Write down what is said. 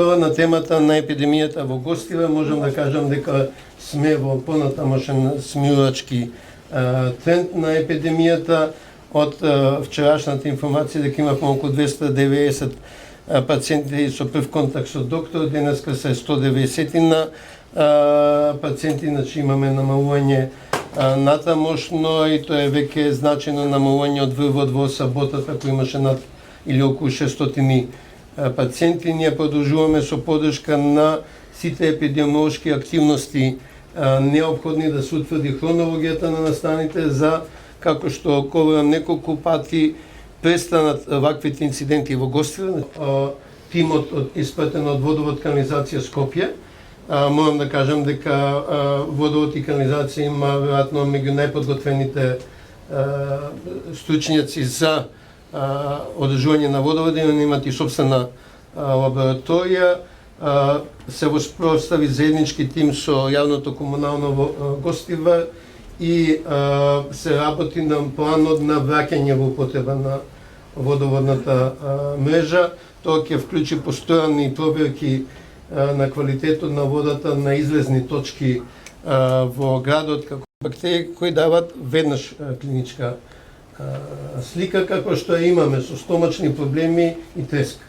На темата на епидемијата во Гостиве можам да кажам дека сме во понатамошен смирувачки тренд на епидемијата. Од вчерашната информација дека имавме околу 290 пациенти со прв контакт со доктор, денеска се 190 на пациенти, значи имаме намалување натамошно и тоа е веќе значено намалување од врвот во саботата, кој имаше над или околу 600 пациенти. Ние продолжуваме со поддршка на сите епидемиолошки активности неопходни да се утврди хронологијата на настаните за, како што говорам неколку пати, престанат ваквите инциденти во Гостиве. Тимот испратен од Водовод канализација Скопје. Морам да кажам дека Водовод и канализација има веројатно меѓу најподготвените стручњаци за одржување на водовод, имат и собствена лабораторија. Се воспостави заеднички тим со јавното комунално во Гостиве и се работи на планот на враќање во употреба на водоводната мрежа. Тоа ќе вклучи постојани проверки на квалитетот на водата на излезни точки во градот, како бактерии кои дават веднаш клиничка слика, како што имаме со стомачни проблеми и треска.